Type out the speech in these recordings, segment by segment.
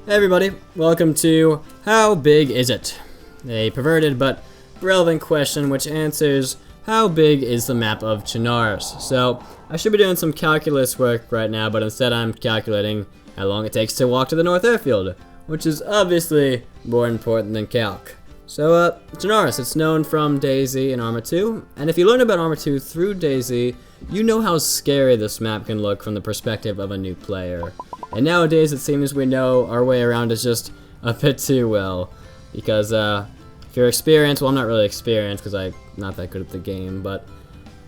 Hey everybody, welcome to How Big Is It? A perverted but relevant question which answers how big is the map of Chernarus. So, I should be doing some calculus work right now, but instead I'm calculating how long it takes to walk to the North Airfield, which is obviously more important than calc. So, Chernarus, it's known from DayZ and Arma 2, and if you learn about Arma 2 through DayZ, you know how scary this map can look from the perspective of a new player. And nowadays it seems we know our way around is just a bit too well, because if you're experienced, well I'm not really experienced because I'm not that good at the game, but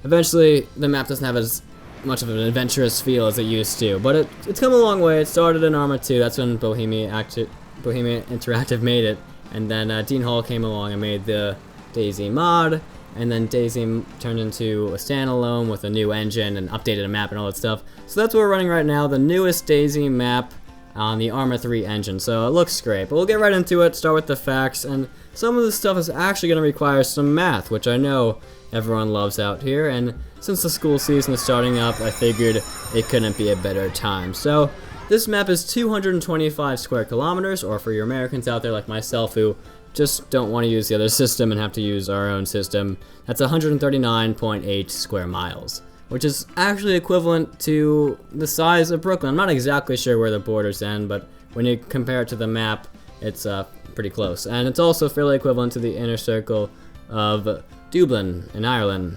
eventually the map doesn't have as much of an adventurous feel as it used to. But it's come a long way. It started in Arma 2, that's when Bohemia Interactive made it, and then Dean Hall came along and made the DayZ mod, and then DayZ turned into a standalone with a new engine and updated a map and all that stuff. So that's what we're running right now, the newest DayZ map on the Arma 3 engine. So it looks great, but we'll get right into it, start with the facts, and some of this stuff is actually going to require some math, which I know everyone loves out here, and since the school season is starting up, I figured it couldn't be a better time. So this map is 225 square kilometers, or for your Americans out there like myself who just don't want to use the other system and have to use our own system, that's 139.8 square miles, which is actually equivalent to the size of Brooklyn. I'm not exactly sure where the borders end, but when you compare it to the map, it's pretty close. And it's also fairly equivalent to the inner circle of Dublin in Ireland.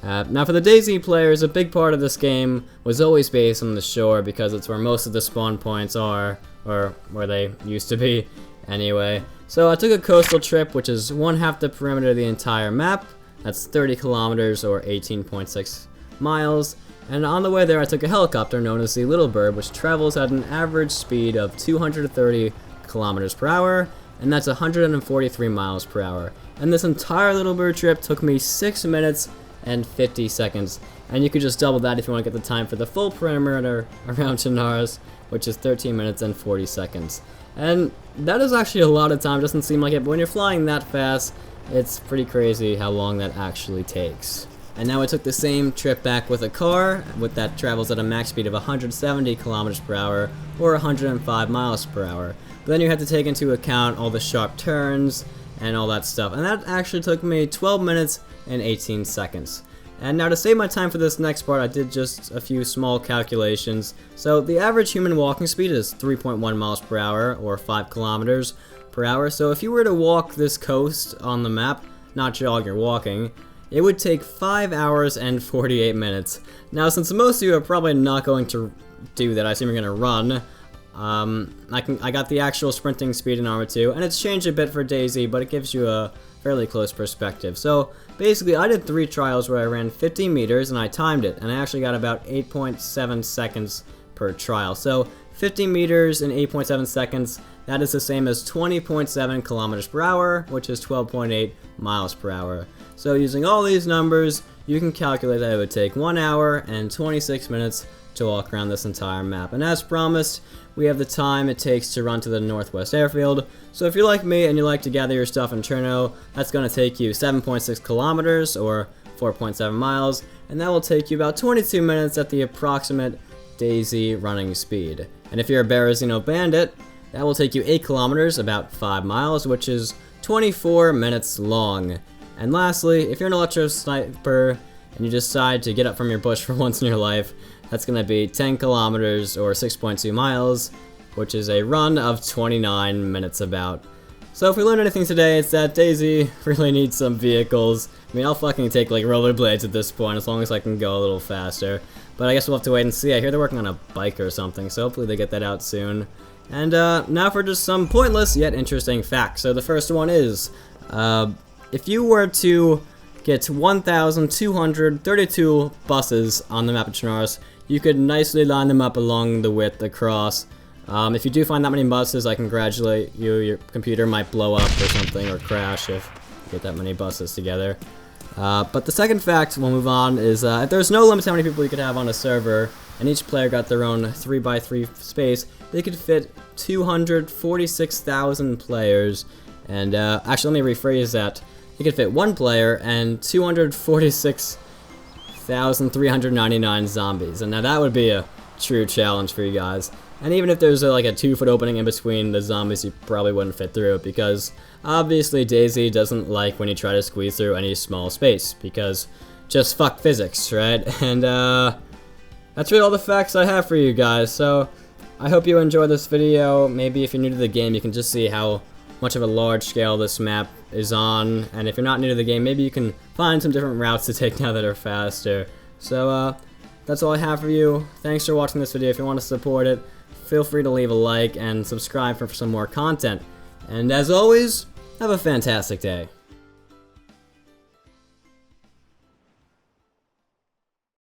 Now for the DayZ players, a big part of this game was always based on the shore because it's where most of the spawn points are, or where they used to be anyway. So I took a coastal trip, which is 1/2 the perimeter of the entire map. That's 30 kilometers or 18.6 miles. And on the way there I took a helicopter known as the Little Bird, which travels at an average speed of 230 kilometers per hour, and that's 143 miles per hour. And this entire Little Bird trip took me 6 minutes and 50 seconds. And you could just double that if you want to get the time for the full perimeter around Chernarus, which is 13 minutes and 40 seconds. And that is actually a lot of time. Doesn't seem like it, but when you're flying that fast, it's pretty crazy how long that actually takes. And now I took the same trip back with a car, that travels at a max speed of 170 kilometers per hour or 105 miles per hour. But then you have to take into account all the sharp turns and all that stuff. And that actually took me 12 minutes and 18 seconds. And now to save my time for this next part, I did just a few small calculations. So the average human walking speed is 3.1 miles per hour or 5 kilometers per hour. So if you were to walk this coast on the map, not jog, you're walking, it would take 5 hours and 48 minutes. Now since most of you are probably not going to do that, I assume you're going to run. I got the actual sprinting speed in Arma 2, and it's changed a bit for DayZ, but it gives you a fairly close perspective. So basically I did 3 trials where I ran 50 meters and I timed it, and I actually got about 8.7 seconds per trial. So 50 meters in 8.7 seconds, that is the same as 20.7 kilometers per hour, which is 12.8 miles per hour. So using all these numbers, you can calculate that it would take 1 hour and 26 minutes to walk around this entire map. And as promised, we have the time it takes to run to the North Airfield. So if you're like me and you like to gather your stuff in Cherno, that's going to take you 7.6 kilometers or 4.7 miles, and that will take you about 22 minutes at the approximate DayZ running speed. And if you're a Berezino bandit, that will take you 8 kilometers, about 5 miles, which is 24 minutes long. And lastly, if you're an electro sniper and you decide to get up from your bush for once in your life, that's going to be 10 kilometers or 6.2 miles, which is a run of 29 minutes about. So if we learned anything today, it's that DayZ really needs some vehicles. I mean, I'll fucking take like rollerblades at this point as long as I can go a little faster. But I guess we'll have to wait and see. I hear they're working on a bike or something, so hopefully they get that out soon. And now for just some pointless yet interesting facts. So the first one is, if you were to get 1,232 buses on the map of Chernarus, you could nicely line them up along the width across. If you do find that many buses, I congratulate you. Your computer might blow up or something, or crash if you get that many buses together. But the second fact we'll move on is if there's no limit to how many people you could have on a server, and each player got their own 3x3 space, they could fit 246,000 players. And actually, let me rephrase that. You could fit 1 player and 246,399 zombies. And now that would be a true challenge for you guys. And even if there's like a 2-foot opening in between the zombies, you probably wouldn't fit through it, because obviously DayZ doesn't like when you try to squeeze through any small space, because just fuck physics, right? And that's really all the facts I have for you guys. So I hope you enjoyed this video. Maybe if you're new to the game, you can just see how much of a large scale this map is on, and if you're not new to the game, maybe you can find some different routes to take now that are faster. So that's all I have for you. Thanks for watching this video. If you want to support it, feel free to leave a like and subscribe for some more content. And as always, have a fantastic day.